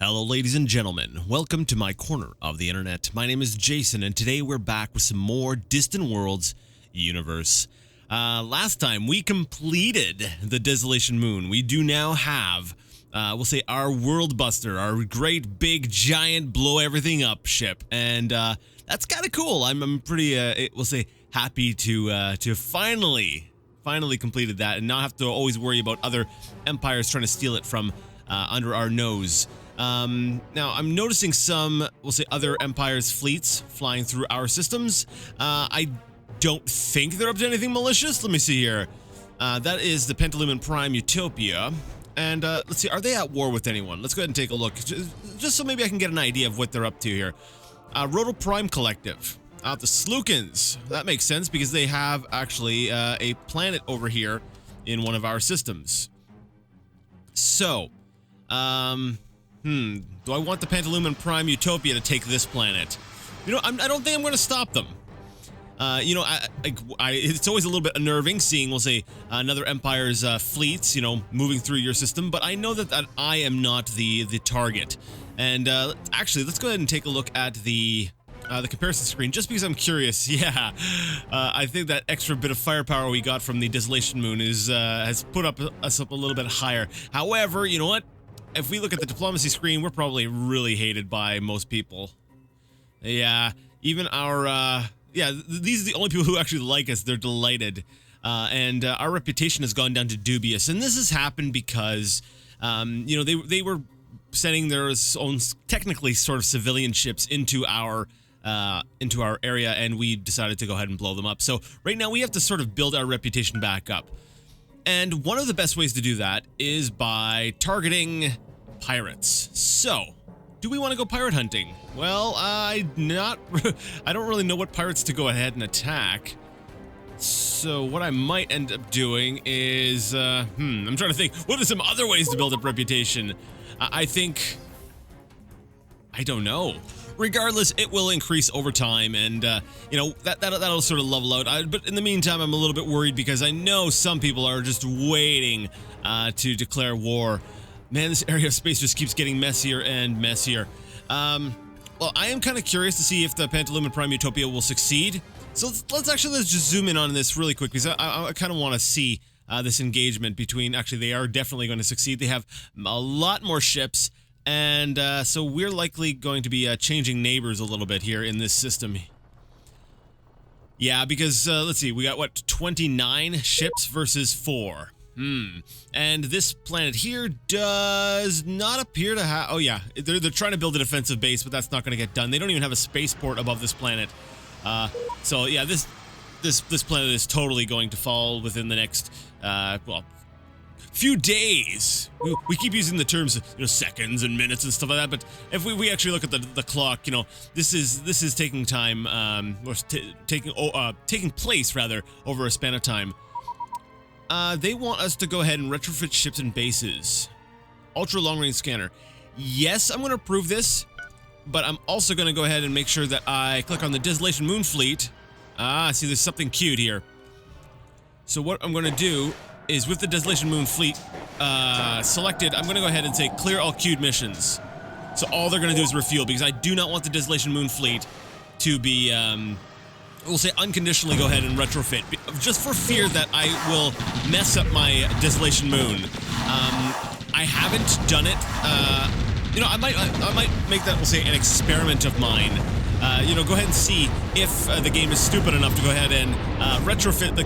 Hello, ladies and gentlemen. Welcome to my corner of the internet. My name is Jason, and today we're back with some more Distant Worlds universe. Last time we completed the Desolation Moon. We do now have, we'll say, our World Buster, our great big giant blow everything up ship, and that's kind of cool. I'm pretty, we'll say, happy to finally completed that and not have to always worry about other empires trying to steal it from under our nose. Now I'm noticing some, we'll say, other empires' fleets flying through our systems. I don't think they're up to anything malicious. Let me see here. That is the Pentalumen Prime Utopia. And let's see, are they at war with anyone? Let's go ahead and take a look, just so maybe I can get an idea of what they're up to here. Roto Prime Collective. The Slookins. That makes sense because they have actually a planet over here in one of our systems. So, do I want the Pentalumen Prime Utopia to take this planet? You know, I don't think I'm going to stop them. You know, it's always a little bit unnerving seeing, we'll say, another empire's fleets, you know, moving through your system, but I know that I am not the target. And actually, let's go ahead and take a look at the comparison screen, just because I'm curious. Yeah, I think that extra bit of firepower we got from the Desolation Moon has put us up a little bit higher. However, you know what? If we look at the diplomacy screen, we're probably really hated by most people. Yeah, even our, these are the only people who actually like us. They're delighted. And our reputation has gone down to dubious. And this has happened because, you know, they were sending their own, technically, sort of civilian ships into our area, and we decided to go ahead and blow them up. So right now we have to sort of build our reputation back up. And one of the best ways to do that is by targeting pirates. So, do we want to go pirate hunting? Well, I don't really know what pirates to go ahead and attack. So what I might end up doing is, I'm trying to think, what are some other ways to build up reputation? I don't know. Regardless, it will increase over time, and you know, that'll sort of level out. But in the meantime, I'm a little bit worried because I know some people are just waiting to declare war. Man, this area of space just keeps getting messier and messier. Well, I am kind of curious to see if the Pentalumen Prime Utopia will succeed. So let's just zoom in on this really quick, because I kind of want to see this engagement between. Actually, they are definitely going to succeed. They have a lot more ships. And so we're likely going to be changing neighbors a little bit here in this system. Yeah, because, let's see, we got, what, 29 ships versus 4. And this planet here does not appear to have... Oh, yeah, they're trying to build a defensive base, but that's not going to get done. They don't even have a spaceport above this planet. So, yeah, this planet is totally going to fall within the next, well, few days. We keep using the terms, you know, seconds and minutes and stuff like that, but if we actually look at the clock, you know, this is taking time, or taking place rather over a span of time. They want us to go ahead and retrofit ships and bases. Ultra long range scanner. Yes, I'm going to approve this, but I'm also going to go ahead and make sure that I click on the Desolation Moon fleet. See, there's something queued here. So what I'm going to do is, with the Desolation Moon fleet selected, I'm going to go ahead and say clear all queued missions. So all they're going to do is refuel, because I do not want the Desolation Moon fleet to be, we'll say, unconditionally go ahead and retrofit, just for fear that I will mess up my Desolation Moon. I haven't done it. You know, I might make that, we'll say, an experiment of mine. You know, go ahead and see if the game is stupid enough to go ahead and retrofit the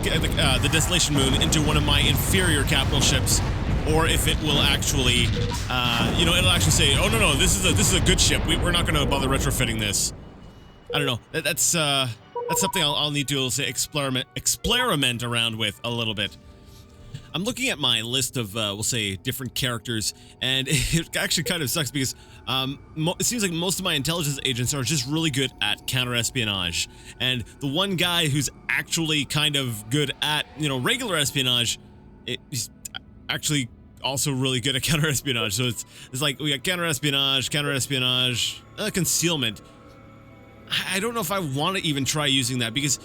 Desolation Moon into one of my inferior capital ships, or if it will actually, you know, it'll actually say, "Oh no, this is a good ship. We're not going to bother retrofitting this." I don't know. That's something I'll need to, say, experiment around with a little bit. I'm looking at my list of, we'll say, different characters, and it actually kind of sucks because it seems like most of my intelligence agents are just really good at counter-espionage. And the one guy who's actually kind of good at, you know, regular espionage, he's actually also really good at counter-espionage. So it's like we got counter-espionage, concealment. I don't know if I want to even try using that, because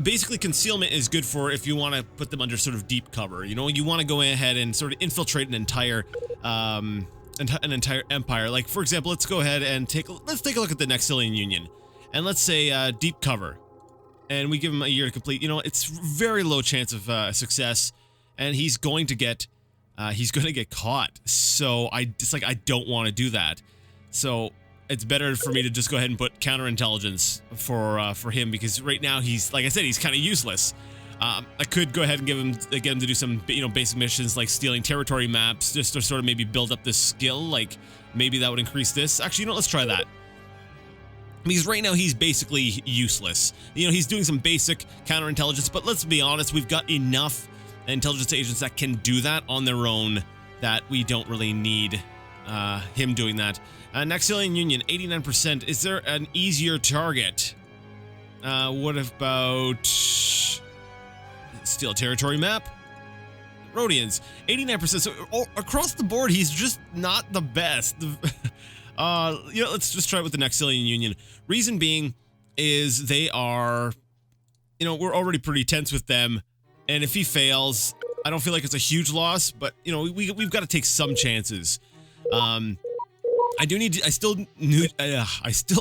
basically concealment is good for if you want to put them under sort of deep cover. You know, you want to go ahead and sort of infiltrate an entire an entire empire. Like, for example, let's go ahead and let's take a look at the Nexilian Union. And let's say deep cover. And we give him a year to complete. You know, it's very low chance of success. And he's going to get caught. So I don't want to do that. So it's better for me to just go ahead and put counterintelligence for him, because right now he's, like I said, he's kind of useless. I could go ahead and get him to do some, you know, basic missions like stealing territory maps, just to sort of maybe build up this skill. Like, maybe that would increase this. Actually, you know, let's try that. Because right now he's basically useless. You know, he's doing some basic counterintelligence, but let's be honest, we've got enough intelligence agents that can do that on their own that we don't really need him doing that. Nexilian Union, 89%. Is there an easier target? What about steal territory map? Rhodians, 89%. So across the board, he's just not the best. You know, let's just try it with the Nexilian Union. Reason being is they are, you know, we're already pretty tense with them, and if he fails, I don't feel like it's a huge loss, but you know, we've got to take some chances. I still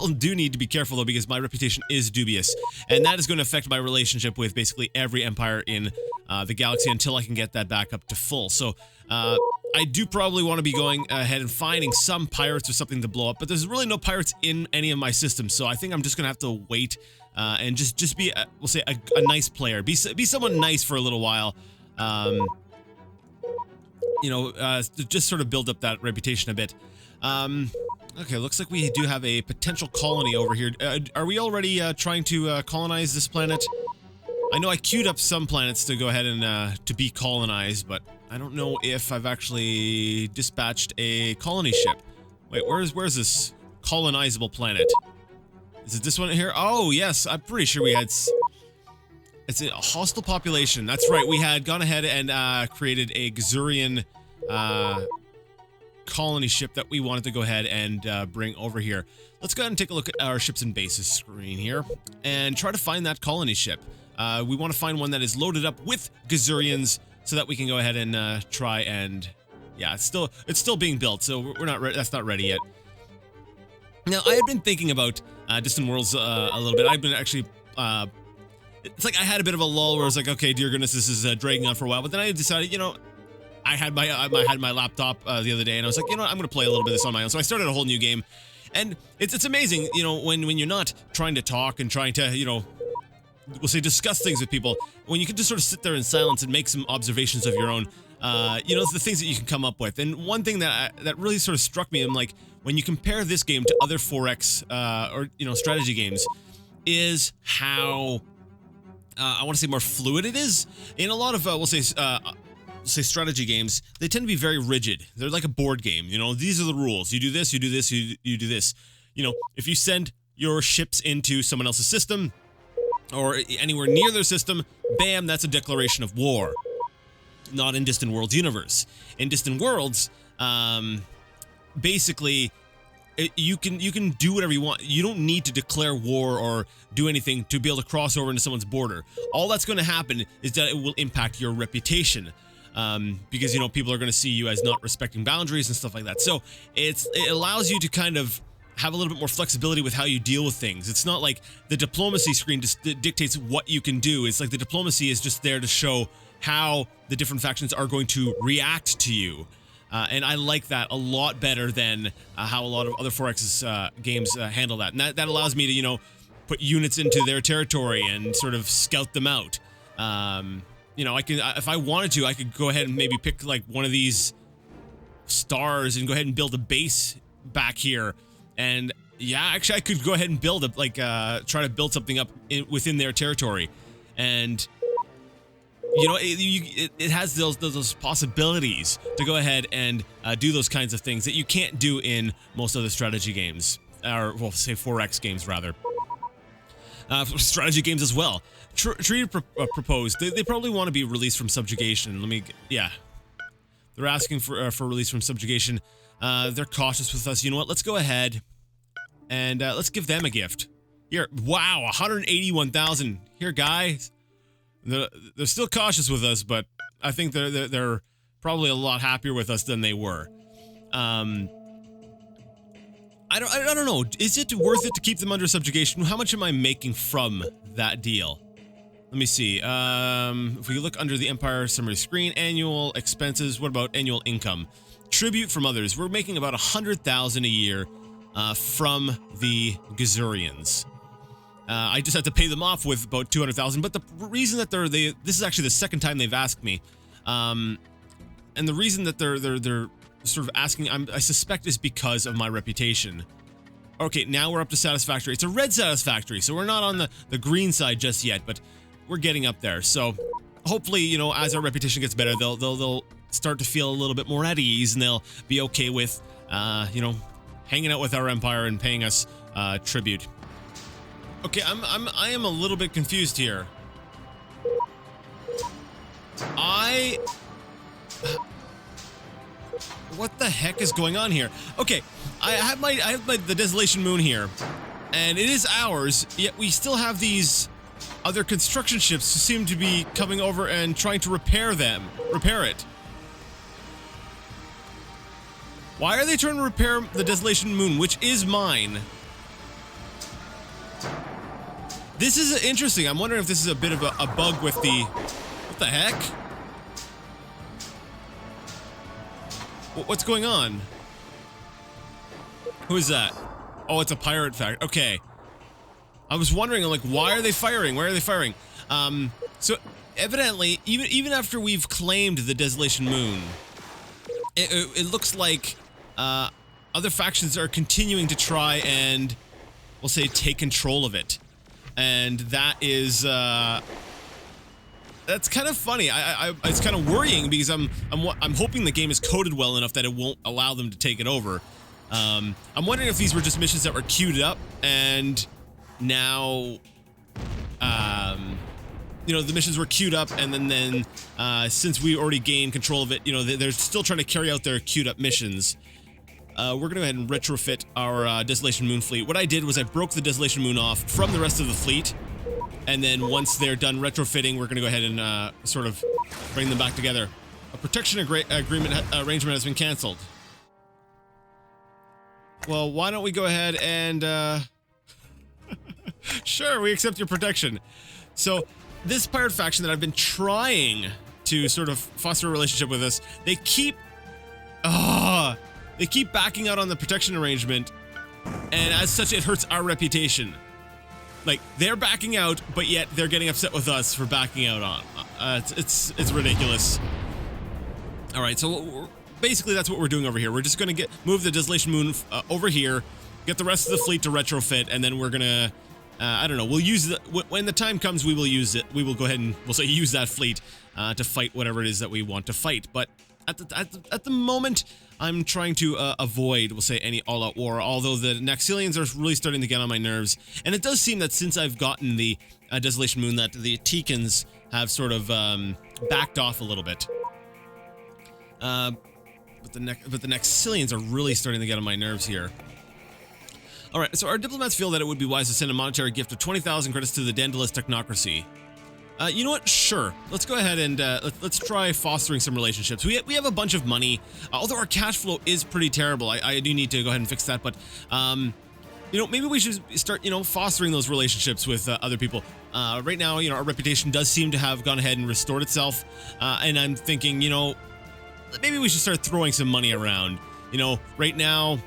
do need to be careful though, because my reputation is dubious, and that is going to affect my relationship with basically every empire in the galaxy until I can get that back up to full. So I do probably want to be going ahead and finding some pirates or something to blow up, but there's really no pirates in any of my systems, so I think I'm just gonna have to wait and just be we'll say a nice player, be someone nice for a little while. You know, just sort of build up that reputation a bit. Okay, looks like we do have a potential colony over here. Are we already trying to colonize this planet? I know I queued up some planets to go ahead and to be colonized, but I don't know if I've actually dispatched a colony ship. Wait, where's this colonizable planet? Is it this one here? Oh, yes, I'm pretty sure we had... It's a hostile population. That's right, we had gone ahead and created a Gazurian colony ship that we wanted to go ahead and bring over here. Let's go ahead and take a look at our ships and bases screen here and try to find that colony ship. We want to find one that is loaded up with Gazurians so that we can go ahead and try and... Yeah, it's still being built, so we're not that's not ready yet. Now, I had been thinking about Distant Worlds a little bit. I've been actually... it's like I had a bit of a lull where I was like, okay, dear goodness, this is dragging on for a while. But then I decided, you know, I had my laptop the other day, and I was like, you know what, I'm going to play a little bit of this on my own. So I started a whole new game. And it's amazing, you know, when you're not trying to talk and trying to, you know, we'll say discuss things with people, when you can just sort of sit there in silence and make some observations of your own, you know, the things that you can come up with. And one thing that really sort of struck me, I'm like, when you compare this game to other 4X or, you know, strategy games, is how... I want to say more fluid it is. In a lot of, we'll say strategy games, they tend to be very rigid. They're like a board game. You know, these are the rules. You do this, you do this, you do this. You know, if you send your ships into someone else's system or anywhere near their system, bam, that's a declaration of war. Not in Distant Worlds universe. In Distant Worlds, basically... You can do whatever you want. You don't need to declare war or do anything to be able to cross over into someone's border. All that's going to happen is that it will impact your reputation, because, you know, people are going to see you as not respecting boundaries and stuff like that. So it allows you to kind of have a little bit more flexibility with how you deal with things. It's not like the diplomacy screen just dictates what you can do. It's like the diplomacy is just there to show how the different factions are going to react to you. And I like that a lot better than how a lot of other 4X games handle that. And that allows me to, you know, put units into their territory and sort of scout them out. You know, I can, if I wanted to, I could go ahead and maybe pick like one of these stars and go ahead and build a base back here. And yeah, actually, I could go ahead and build try to build something up within their territory. And you know, it has those possibilities to go ahead and do those kinds of things that you can't do in most other strategy games, or well, say 4X games rather. Strategy games as well. Treaty proposed. They probably want to be released from subjugation. Yeah, they're asking for release from subjugation. They're cautious with us. You know what? Let's go ahead and let's give them a gift. Here, wow, 181,000. Here, guys. They're still cautious with us, but I think they're probably a lot happier with us than they were. I don't know. Is it worth it to keep them under subjugation? How much am I making from that deal? Let me see. If we look under the Empire summary screen, annual expenses. What about annual income? Tribute from others. We're making about 100,000 a year from the Gazurians. I just had to pay them off with about 200,000. But the reason that this is actually the second time they've asked me, and the reason that they're sort of asking, I suspect, is because of my reputation. Okay, now we're up to satisfactory. It's a red satisfactory, so we're not on the green side just yet, but we're getting up there. So hopefully, you know, as our reputation gets better, they'll start to feel a little bit more at ease, and they'll be okay with, you know, hanging out with our empire and paying us tribute. Okay, I am a little bit confused here. What the heck is going on here? Okay, I have the Desolation Moon here, and it is ours, yet we still have these other construction ships who seem to be coming over and trying to repair it. Why are they trying to repair the Desolation Moon, which is mine? This is interesting. I'm wondering if this is a bit of a bug with the... What the heck? What's going on? Who is that? Oh, it's a pirate fact. Okay. I was wondering, like, why are they firing? Where are they firing? So evidently, even after we've claimed the Desolation Moon, it looks like other factions are continuing to try and, we'll say, take control of it. And that is that's kind of funny. It's kind of worrying because I'm hoping the game is coded well enough that it won't allow them to take it over. I'm wondering if these were just missions that were queued up, and now, you know, the missions were queued up, and then since we already gained control of it, you know, they're still trying to carry out their queued up missions. We're gonna go ahead and retrofit our Desolation Moon fleet. What I did was I broke the Desolation Moon off from the rest of the fleet, and then once they're done retrofitting, we're gonna go ahead and sort of bring them back together. A protection agreement arrangement has been canceled. Well, why don't we go ahead and sure, we accept your protection. So this pirate faction that I've been trying to sort of foster a relationship with us, they keep backing out on the protection arrangement, and as such, it hurts our reputation. Like, they're backing out, but yet they're getting upset with us for backing out on. It's ridiculous. All right, so basically that's what we're doing over here. We're just gonna move the Desolation Moon over here, get the rest of the fleet to retrofit, and then we're gonna, I don't know, we'll use when the time comes, we will use it. We will go ahead and we'll say use that fleet to fight whatever it is that we want to fight. But at the moment, I'm trying to avoid, we'll say, any all-out war, although the Naxilians are really starting to get on my nerves. And it does seem that since I've gotten the Desolation Moon, that the Teekans have sort of backed off a little bit. But the Naxilians are really starting to get on my nerves here. All right, so our diplomats feel that it would be wise to send a monetary gift of 20,000 credits to the Dandalist technocracy. You know what? Sure. Let's go ahead and let's try fostering some relationships. We have a bunch of money, although our cash flow is pretty terrible. I do need to go ahead and fix that, but you know, maybe we should start, you know, fostering those relationships with other people. Right now, you know, our reputation does seem to have gone ahead and restored itself, and I'm thinking, you know, maybe we should start throwing some money around. You know, right now,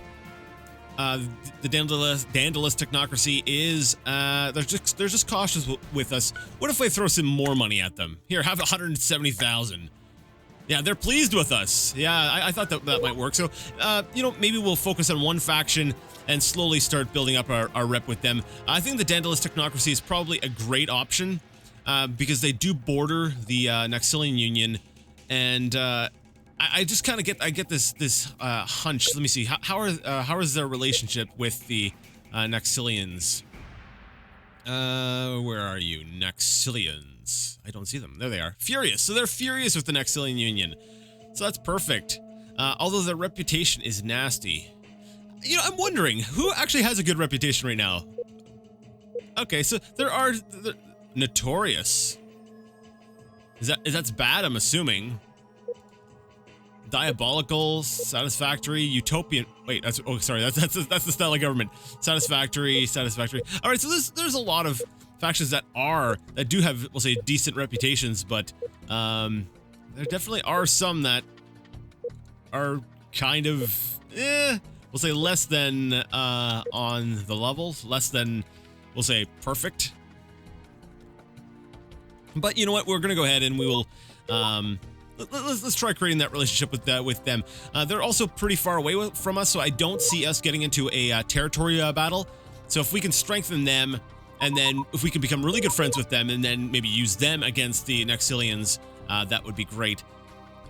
the Dandalist technocracy is they're just cautious with us. What if I throw some more money at them? Here, have 170,000. Yeah, they're pleased with us. Yeah, I thought that might work. So, you know, maybe we'll focus on one faction and slowly start building up our rep with them. I think the Dandalist technocracy is probably a great option because they do border the Naxilian Union, and I just kind of get this hunch. Let me see. How is their relationship with the Naxilians? Where are you, Naxilians? I don't see them. There they are. Furious. So they're furious with the Naxilian Union. So that's perfect. Although their reputation is nasty. You know, I'm wondering who actually has a good reputation right now. Okay, so they're notorious. That's bad, I'm assuming. Diabolical, satisfactory, utopian. Wait, that's sorry, that's the style of government. Satisfactory. All right, so there's a lot of factions that do have, we'll say, decent reputations, but there definitely are some that are kind of we'll say less than on the level, less than, we'll say, perfect. But you know what? We're gonna go ahead and we will let's try creating that relationship with them. They're also pretty far away from us, so I don't see us getting into a territory battle. So if we can strengthen them, and then if we can become really good friends with them, and then maybe use them against the Nexilians, that would be great.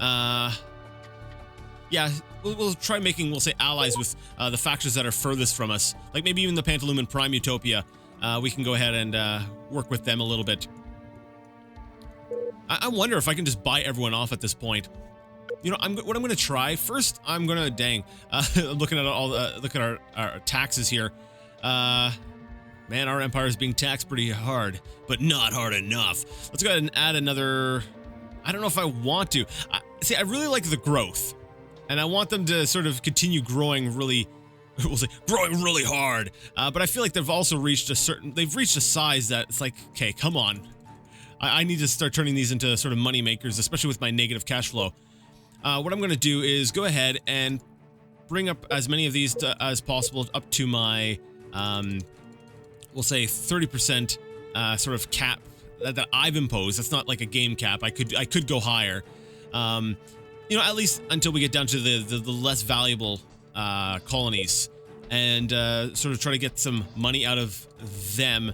Yeah, we'll try making, we'll say, allies with the factions that are furthest from us. Like maybe even the Pantalumen Prime Utopia. We can go ahead and work with them a little bit. I wonder if I can just buy everyone off at this point. You know, what I'm going to try first. I'm going to looking at look at our taxes here. Man, our empire is being taxed pretty hard, but not hard enough. Let's go ahead and add another. I don't know if I want to. See, I really like the growth, and I want them to sort of continue growing really. We'll say growing really hard. But I feel like they've also reached a size that it's like, okay, come on. I need to start turning these into sort of money makers, especially with my negative cash flow. What I'm going to do is go ahead and bring up as many of these as possible up to my, we'll say 30% sort of cap that I've imposed. That's not like a game cap. I could go higher. You know, at least until we get down to the less valuable colonies, and sort of try to get some money out of them,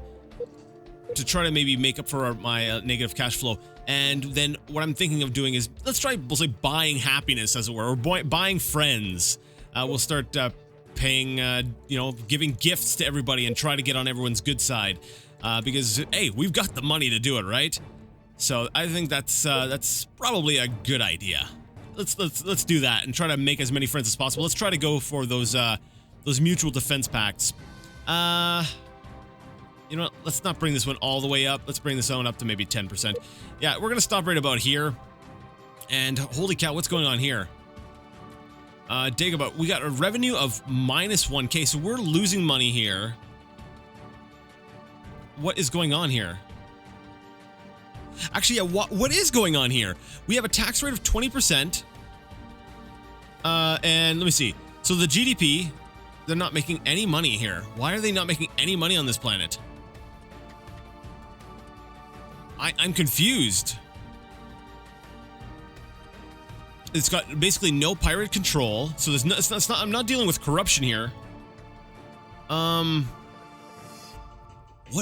to try to maybe make up for my negative cash flow. And then what I'm thinking of doing is, let's try, we'll say, buying happiness, as it were, or buying friends. We'll start paying, you know, giving gifts to everybody and try to get on everyone's good side. Because, hey, we've got the money to do it, right? So I think that's probably a good idea. Let's do that and try to make as many friends as possible. Let's try to go for those mutual defense pacts. You know what? Let's not bring this one all the way up. Let's bring this one up to maybe 10%. Yeah, we're going to stop right about here. And holy cow, what's going on here? Dagobah, we got a revenue of minus 1K, so we're losing money here. What is going on here? Actually, yeah, what is going on here? We have a tax rate of 20%. And let me see. So the GDP, they're not making any money here. Why are they not making any money on this planet? I'm confused. It's got basically no pirate control, so there's no, it's not, I'm not dealing with corruption here. What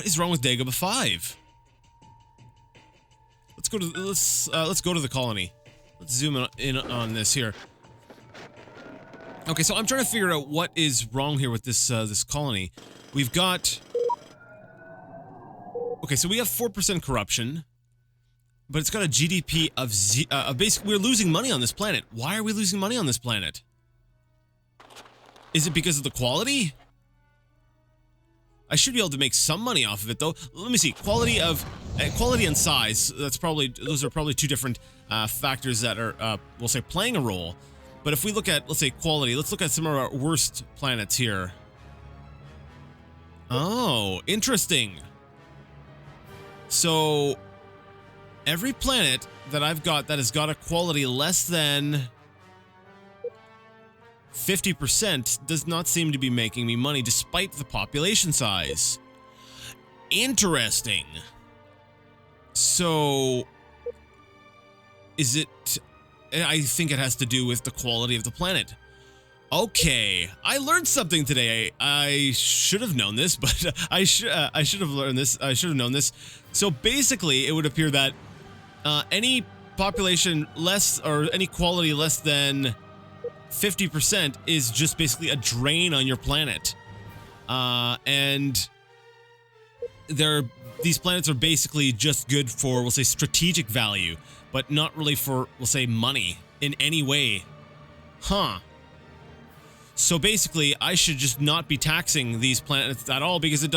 is wrong with Dagobah 5? Let's go to the colony. Let's zoom in on this here. Okay, so I'm trying to figure out what is wrong here with this this colony. We've got. Okay, so we have 4% corruption, but it's got a GDP of basically we're losing money on this planet. Why are we losing money on this planet? Is it because of the quality? I should be able to make some money off of it, though. Let me see. Quality and size. Those are probably two different factors that are, we'll say, playing a role. But if we look at, let's say, quality, let's look at some of our worst planets here. Oh, interesting. So, every planet that I've got that has got a quality less than 50% does not seem to be making me money despite the population size. Interesting. So, is it... I think it has to do with the quality of the planet. Okay, I learned something today. I should have known this, but I should have learned this. I should have known this. So basically, it would appear that any population less or any quality less than 50% is just basically a drain on your planet. And these planets are basically just good for, we'll say, strategic value, but not really for, we'll say, money in any way. Huh. So basically, I should just not be taxing these planets at all because it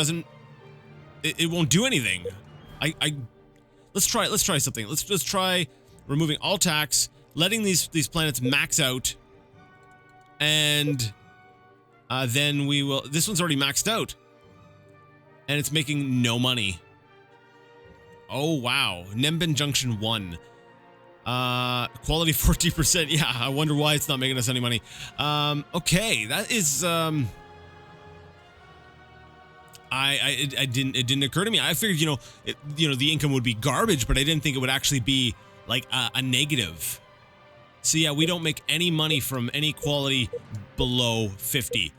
won't do anything. Let's try something. Let's try removing all tax letting these planets max out, and then we will. This one's already maxed out, and it's making no money. Oh wow, Nembin Junction 1. Quality 40%. Yeah, I wonder why it's not making us any money. Okay, that is it didn't occur to me. I figured, the income would be garbage, but I didn't think it would actually be like a negative. So yeah, we don't make any money from any quality below 50.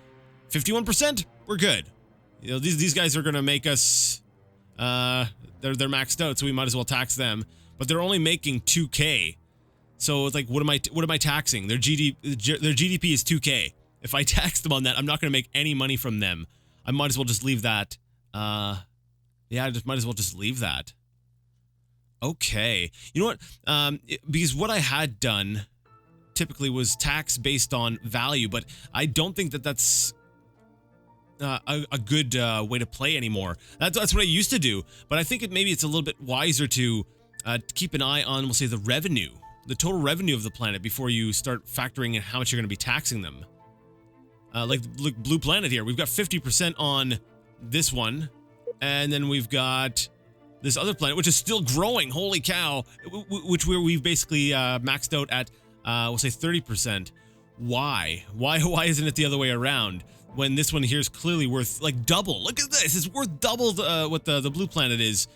51%, we're good. These guys are gonna make us they're maxed out, so we might as well tax them. But they're only making 2K. So it's like, what am I taxing? Their GDP is 2K. If I tax them on that, I'm not gonna make any money from them. I might as well just leave that. Yeah, I just might as well just leave that. Okay. You know what? Because what I had done typically was tax based on value, but I don't think that that's a good way to play anymore. That's what I used to do, but I think maybe it's a little bit wiser to keep an eye on, we'll say, the revenue, the total revenue of the planet before you start factoring in how much you're going to be taxing them. Like Blue Planet here, we've got 50% on this one, and then we've got this other planet, which is still growing. Holy cow! We've basically maxed out at, we'll say 30%. Why? Why isn't it the other way around? When this one here is clearly worth like double. Look at this; it's worth double what the Blue Planet is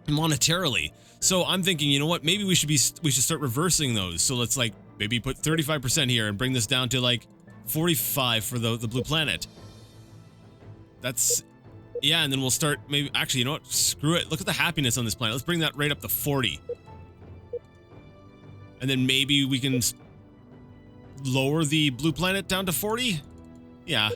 monetarily. So I'm thinking, you know what? Maybe we should start reversing those. So let's like maybe put 35% here and bring this down to like 45 for the Blue Planet. That's, yeah, and then we'll start maybe, actually, you know what? Screw it. Look at the happiness on this planet. Let's bring that right up to 40. And then maybe we can lower the Blue Planet down to 40? Yeah.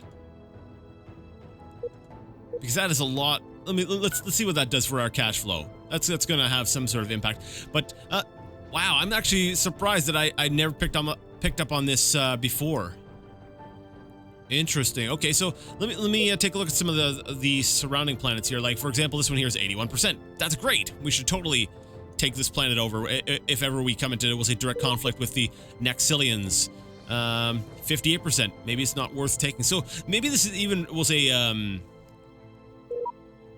Because that is a lot. Let's see what that does for our cash flow. That's going to have some sort of impact. But wow, I'm actually surprised that I never picked up on this before. Interesting. Okay, so let me take a look at some of the surrounding planets here. Like, for example, this one here is 81%. That's great. We should totally take this planet over if ever we come into, we'll say, direct conflict with the Nexilians. 58%. Maybe it's not worth taking. So maybe this is even, we'll say,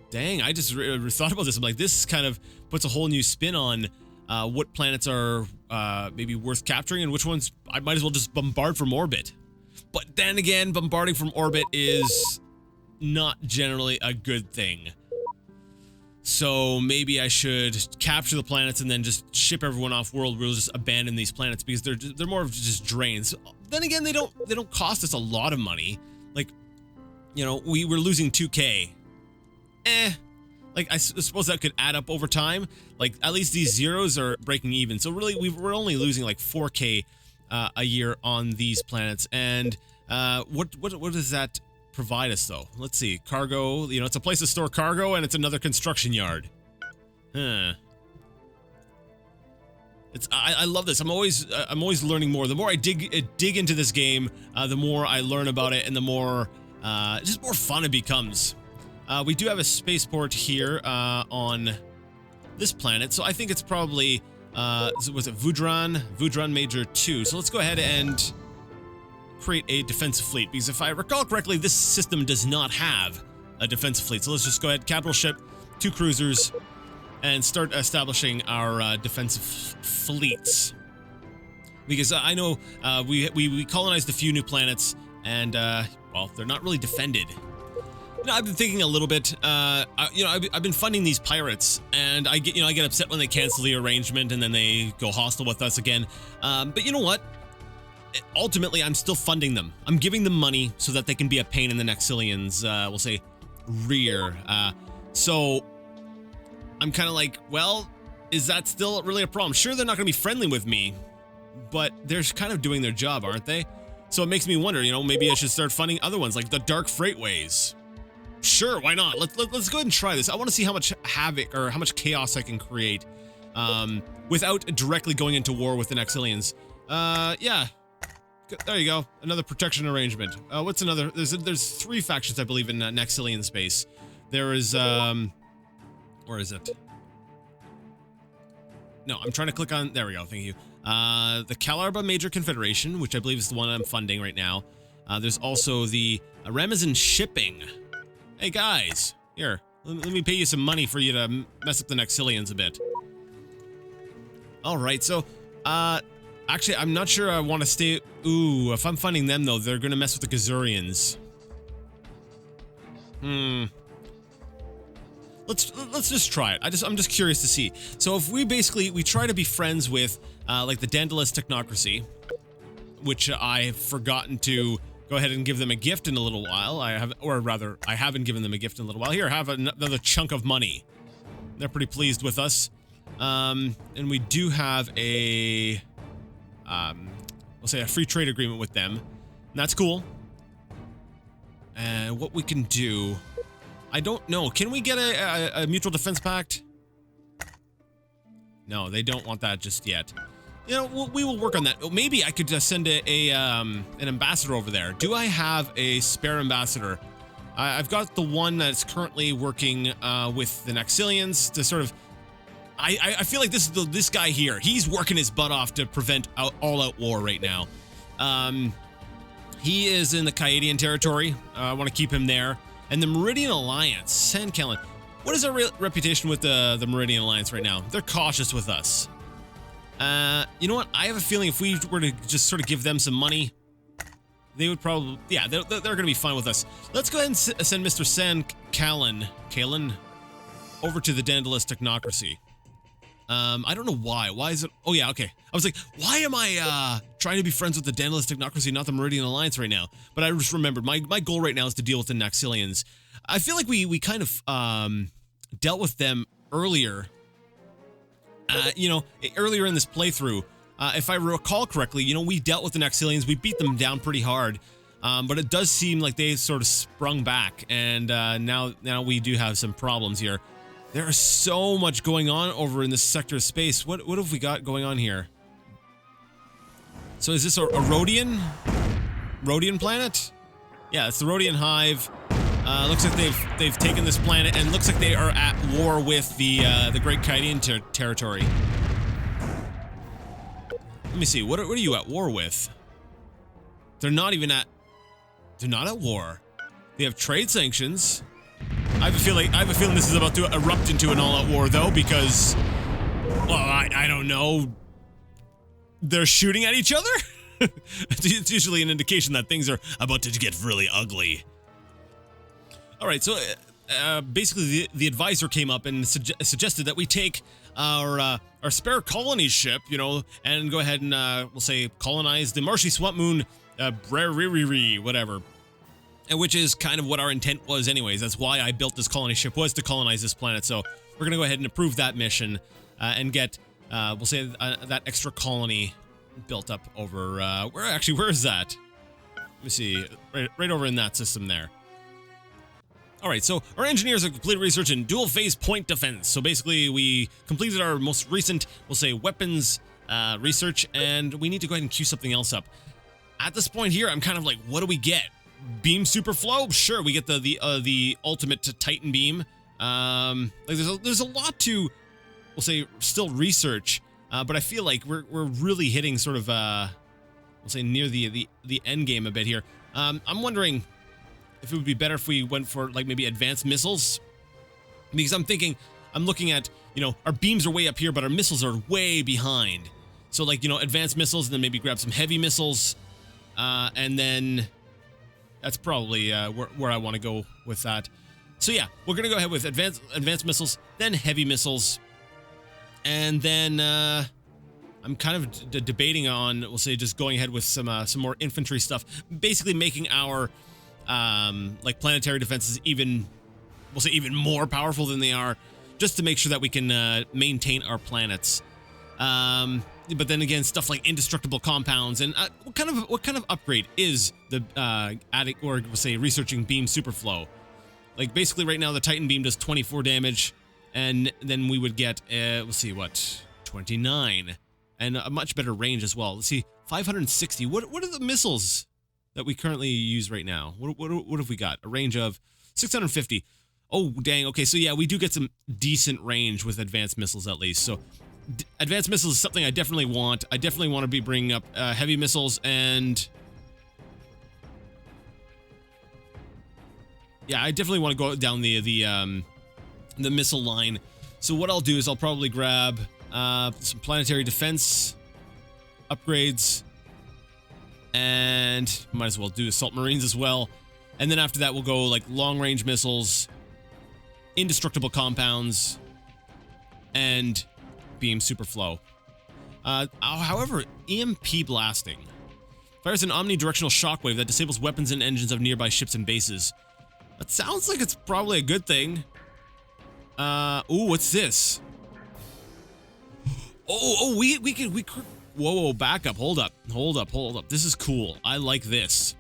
dang, I just thought about this. I'm like, this kind of puts a whole new spin on what planets are maybe worth capturing and which ones I might as well just bombard from orbit. But then again, bombarding from orbit is not generally a good thing. So maybe I should capture the planets and then just ship everyone off world. We'll just abandon these planets because they're more of just drains. Then again, they don't cost us a lot of money. Like, we were losing 2K. Like I suppose that could add up over time. Like at least these zeros are breaking even. So really, we're only losing like 4K a year on these planets. And what does that provide us though? Let's see. Cargo, it's a place to store cargo and it's another construction yard. I love this. I'm always learning more. The more I dig into this game, the more I learn about it and the more just more fun it becomes. We do have a spaceport here on this planet, so I think it's probably was it Vudran Major 2. So let's go ahead and create a defensive fleet, because if I recall correctly, this system does not have a defensive fleet. So let's just go ahead, capital ship, 2 cruisers, and start establishing our defensive fleets. Because I know we colonized a few new planets, and well, they're not really defended. I've been thinking a little bit. I've been funding these pirates, and I get upset when they cancel the arrangement and then they go hostile with us again. But you know what? Ultimately, I'm still funding them. I'm giving them money so that they can be a pain in the Nexilians, we'll say, rear. So I'm kind of like, well, is that still really a problem? Sure, they're not going to be friendly with me, but they're kind of doing their job, aren't they? So it makes me wonder, maybe I should start funding other ones, like the Dark Freightways. Sure, why not? Let's go ahead and try this. I want to see how much havoc or how much chaos I can create without directly going into war with the Nexilians. Yeah. There you go. Another protection arrangement. What's another? There's 3 factions, I believe, in Nexilian space. There is where is it? no, I'm trying to click on, there we go, thank you. The Kalarba Major Confederation, which I believe is the one I'm funding right now. There's also the Ramazan Shipping. Hey guys, here, let me pay you some money for you to mess up the Naxilians a bit. Alright, so, actually, I'm not sure I want to stay, ooh, if I'm funding them though, they're gonna mess with the Gazurians. Let's just try it. I'm just curious to see. So if we try to be friends with like the Daedalus Technocracy, which I have forgotten to go ahead and give them a gift in a little while. I haven't given them a gift in a little while. Here, have another chunk of money. They're pretty pleased with us. And we do have a we'll say a free trade agreement with them. And that's cool. And what we can do, I don't know. Can we get a mutual defense pact? No, they don't want that just yet. You know, we will work on that. Maybe I could just send an ambassador over there. Do I have a spare ambassador? I've got the one that's currently working with the Naxilians to sort of. I feel like this guy here. He's working his butt off to prevent all-out war right now. He is in the Kaedian territory. I want to keep him there. And the Meridian Alliance, San Kellen. What is our reputation with the Meridian Alliance right now? They're cautious with us. You know what? I have a feeling if we were to just sort of give them some money, they would probably, yeah, they're going to be fine with us. Let's go ahead and send Mr. San Kalen over to the Daedalus Technocracy. I don't know why. Why is it? Oh yeah, okay. I was like, why am I trying to be friends with the Daedalus Technocracy, not the Meridian Alliance right now? But I just remembered my goal right now is to deal with the Naxilians. I feel like we kind of dealt with them earlier. You know, earlier in this playthrough, if I recall correctly, you know, we dealt with the Naxilians. We beat them down pretty hard. But it does seem like they sort of sprung back, and now we do have some problems here. There is so much going on over in this sector of space. What have we got going on here? So is this a Rhodian planet? Yeah, it's the Rhodian Hive. Looks like they've taken this planet, and looks like they are at war with the Great Kaedian territory. Let me see. What are you at war with? They're not at war. They have trade sanctions. I have a feeling this is about to erupt into an all-out war, though, because, well, I don't know. They're shooting at each other? It's usually an indication that things are about to get really ugly. All right, so basically the advisor came up and suggested that we take our spare colony ship, you know, and go ahead and we'll say colonize the marshy swamp moon, whatever. And which is kind of what our intent was anyways. That's why I built this colony ship, was to colonize this planet. So we're going to go ahead and approve that mission and get, we'll say, that extra colony built up over, where is that? Let me see, right over in that system there. All right, so our engineers have completed research in dual phase point defense. So basically we completed our most recent, we'll say, weapons research, and we need to go ahead and queue something else up. At this point here, I'm kind of like, what do we get? Beam super flow? Sure, we get the ultimate Titan beam. Like there's a lot to, we'll say, still research, but I feel like we're really hitting sort of we'll say near the end game a bit here. I'm wondering if it would be better if we went for like maybe advanced missiles, because I'm looking at, you know, our beams are way up here, but our missiles are way behind. So like, you know, advanced missiles, and then maybe grab some heavy missiles, and then. That's probably where I want to go with that. So yeah, we're gonna go ahead with advanced missiles, then heavy missiles, and then I'm kind of debating on, we'll say, just going ahead with some more infantry stuff, basically making our like planetary defenses even, we'll say, even more powerful than they are, just to make sure that we can maintain our planets. But then again, stuff like indestructible compounds, and what kind of upgrade is the adding, or we'll say, researching beam superflow? Like basically right now the Titan beam does 24 damage, and then we would get we'll see, what, 29, and a much better range as well. Let's see, 560. What are the missiles that we currently use right now? What have we got? A range of 650. Oh dang. Okay, so yeah, we do get some decent range with advanced missiles at least. So advanced missiles is something I definitely want. I definitely want to be bringing up heavy missiles and... Yeah, I definitely want to go down the missile line. So what I'll do is I'll probably grab some planetary defense upgrades, and might as well do assault marines as well. And then after that, we'll go like long-range missiles, indestructible compounds, and beam superflow. However, EMP blasting fires an omnidirectional shockwave that disables weapons and engines of nearby ships and bases. That sounds like it's probably a good thing. Ooh, what's this? We could, whoa, back up, hold up. This is cool. I like this.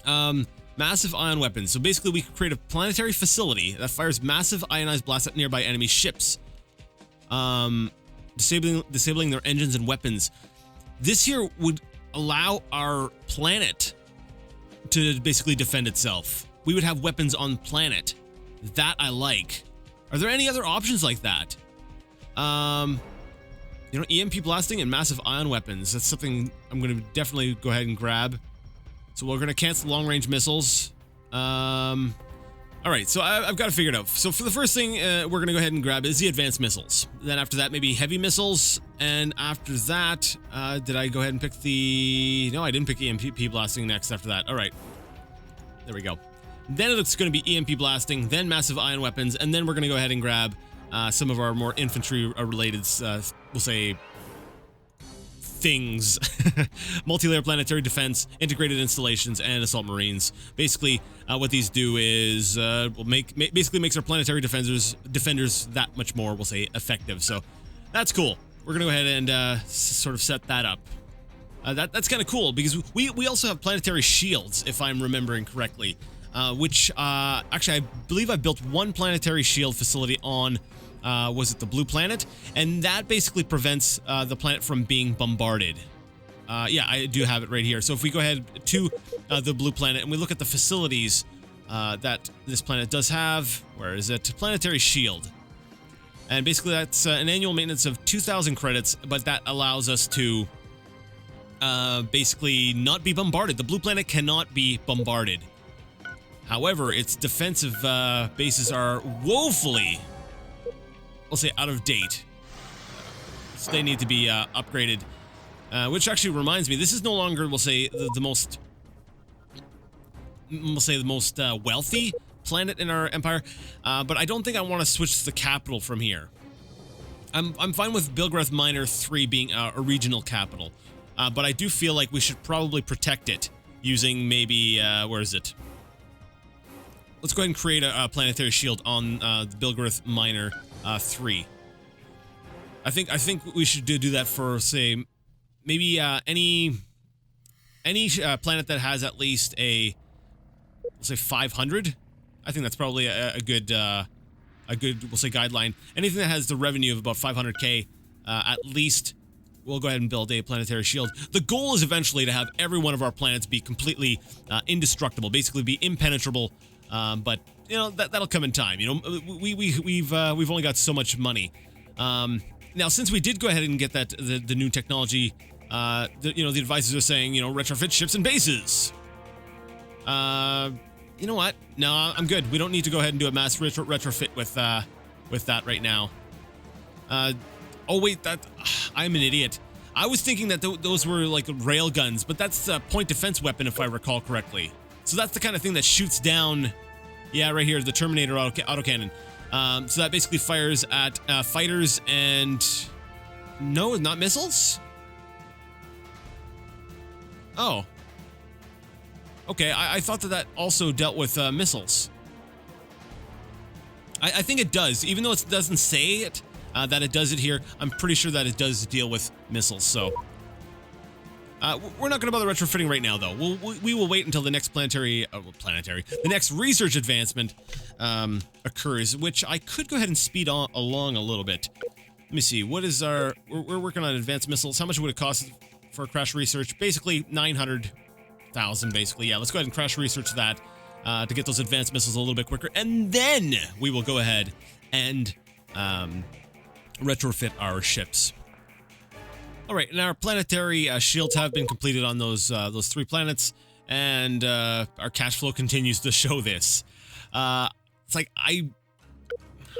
Massive ion weapons. So basically we could create a planetary facility that fires massive ionized blasts at nearby enemy ships. Disabling their engines and weapons. This here would allow our planet to basically defend itself. We would have weapons on planet. That I like. Are there any other options like that? You know, EMP blasting and massive ion weapons. That's something I'm going to definitely go ahead and grab. So we're going to cancel long-range missiles. All right, so I've got to figure it out. So for the first thing we're going to go ahead and grab is the advanced missiles. Then after that, maybe heavy missiles. And after that, did I go ahead and pick the... No, I didn't pick EMP blasting next after that. All right. There we go. Then it's going to be EMP blasting, then massive ion weapons, and then we're going to go ahead and grab some of our more infantry-related, we'll say, things. Multi-layer planetary defense, integrated installations, and assault marines. Basically, what these do is basically makes our planetary defenders that much more, we'll say, effective. So that's cool. We're going to go ahead and sort of set that up. That's kind of cool because we also have planetary shields, if I'm remembering correctly. Which, actually, I believe I built one planetary shield facility on, was it the blue planet? And that basically prevents the planet from being bombarded. Yeah, I do have it right here. So if we go ahead to the blue planet and we look at the facilities that this planet does have, where is it? Planetary shield. And basically that's an annual maintenance of 2,000 credits, but that allows us to basically not be bombarded. The blue planet cannot be bombarded. However, its defensive bases are woefully, we'll say, out of date. So they need to be upgraded. Which actually reminds me, this is no longer, we'll say, the most wealthy planet in our empire. But I don't think I want to switch the capital from here. I'm fine with Bilgreth Minor 3 being a regional capital. But I do feel like we should probably protect it using maybe, where is it? Let's go ahead and create a planetary shield on the Bilgreth Minor 3. I think we should do that for, say, maybe any planet that has at least a, let's say, 500. I think that's probably a good we'll say guideline. Anything that has the revenue of about 500k at least, we'll go ahead and build a planetary shield. The goal is eventually to have every one of our planets be completely indestructible, basically be impenetrable. But you know that'll come in time. You know, we've only got so much money. Now, since we did go ahead and get that the new technology, you know, the advisors are saying, you know, retrofit ships and bases. You know what? No, I'm good. We don't need to go ahead and do a mass retrofit with that right now. Oh wait, I'm an idiot. I was thinking that those were like rail guns, but that's a point defense weapon if I recall correctly. So that's the kind of thing that shoots down, yeah, right here, the Terminator autocannon. So that basically fires at fighters and... No, not missiles? Oh. Okay, I thought that also dealt with missiles. I think it does. Even though it doesn't say it, that it does it here, I'm pretty sure that it does deal with missiles, so... we're not going to bother retrofitting right now, though. We will wait until the next the next research advancement occurs, which I could go ahead and speed along a little bit. Let me see. What is our... We're working on advanced missiles. How much would it cost for crash research? Basically, 900,000, basically. Yeah, let's go ahead and crash research that to get those advanced missiles a little bit quicker. And then we will go ahead and retrofit our ships. All right, and our planetary shields have been completed on those 3 planets, and our cash flow continues to show this. It's like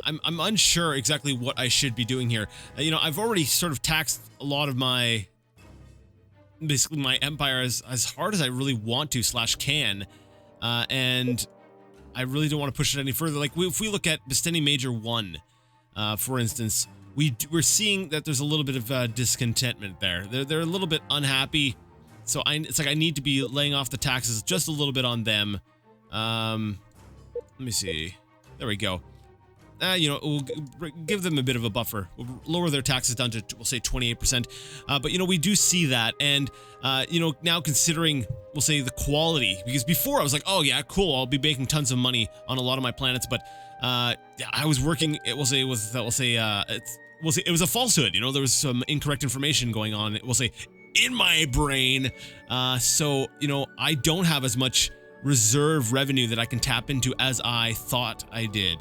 I'm unsure exactly what I should be doing here. You know, I've already sort of taxed a lot of my, basically my empire as hard as I really want to / can, and I really don't want to push it any further. Like if we look at Basteni Major 1, for instance, we're seeing that there's a little bit of discontentment there. They're a little bit unhappy, so it's like I need to be laying off the taxes just a little bit on them. Let me see. There we go. You know, we'll give them a bit of a buffer. We'll lower their taxes down to, we'll say, 28%. But, you know, we do see that. And, you know, now considering, we'll say, the quality, because before I was like, oh, yeah, cool, I'll be making tons of money on a lot of my planets. But I was working, it was a falsehood. You know, there was some incorrect information going on, we'll say, in my brain. So, you know, I don't have as much reserve revenue that I can tap into as I thought I did.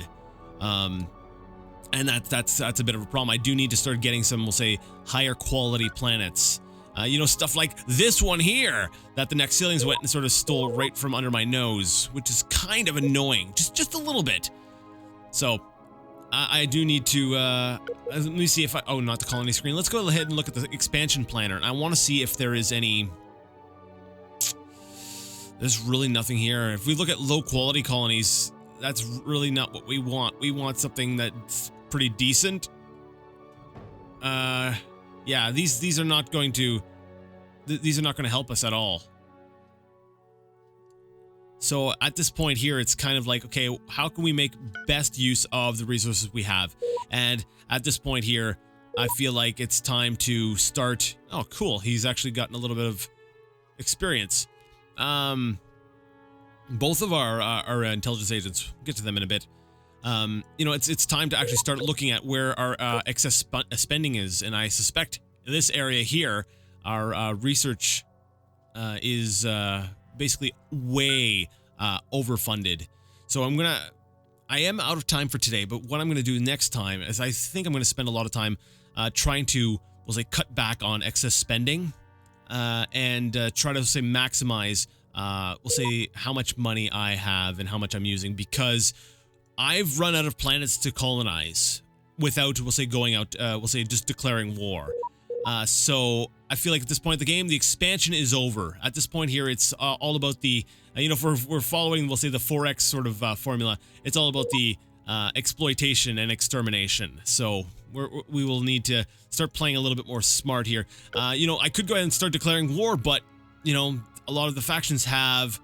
And that's a bit of a problem. I do need to start getting some, we'll say, higher quality planets. You know, stuff like this one here that the Nexialians went and sort of stole right from under my nose, which is kind of annoying, just a little bit. So I do need to, let me see if oh, not the colony screen. Let's go ahead and look at the expansion planner. And I want to see if there is any, there's really nothing here. If we look at low quality colonies, that's really not what we want. We want something that's pretty decent. Yeah, these are not going to, these are not going to help us at all. So at this point here, it's kind of like, okay, how can we make best use of the resources we have? And at this point here, I feel like it's time to start. Oh, cool. He's actually gotten a little bit of experience. Both of our intelligence agents, we'll get to them in a bit. You know, it's time to actually start looking at where our excess spending is, and I suspect this area here, our research is basically way overfunded. So I am out of time for today, but what I'm gonna do next time is I think I'm gonna spend a lot of time trying to, we'll say, cut back on excess spending and try to, say, maximize we'll say how much money I have and how much I'm using, because I've run out of planets to colonize without, we'll say, going out, we'll say, just declaring war. So I feel like at this point in the game, the expansion is over. At this point here, it's all about the, you know, if we're following, we'll say, the 4X sort of formula, it's all about the exploitation and extermination. So we will need to start playing a little bit more smart here. You know, I could go ahead and start declaring war, but, you know, a lot of the factions have,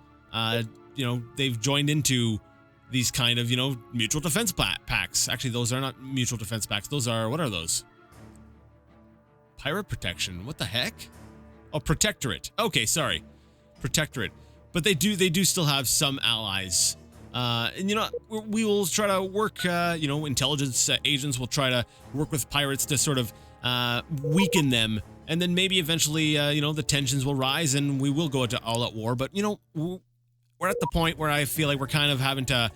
you know, they've joined into these kind of, you know, mutual defense packs. Actually, those are not mutual defense packs. Those are, what are those? Pirate protection. What the heck? Oh, protectorate. Okay, sorry. Protectorate. But they do still have some allies. And, you know, we will try to work, you know, intelligence agents will try to work with pirates to sort of weaken them. And then maybe eventually, you know, the tensions will rise and we will go into all-out war. But, you know, we're at the point where I feel like we're kind of having to,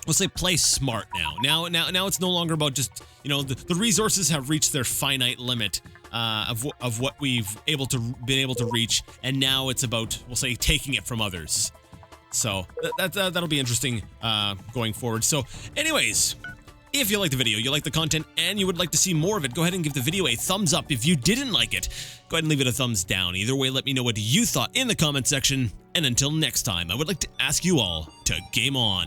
let's say, play smart now. Now it's no longer about just, you know, the resources have reached their finite limit of what we've been able to reach. And now it's about, we'll say, taking it from others. So that'll be interesting going forward. So anyways, if you like the video, you like the content, and you would like to see more of it, go ahead and give the video a thumbs up. If you didn't like it, go ahead and leave it a thumbs down. Either way, let me know what you thought in the comment section. And until next time, I would like to ask you all to game on.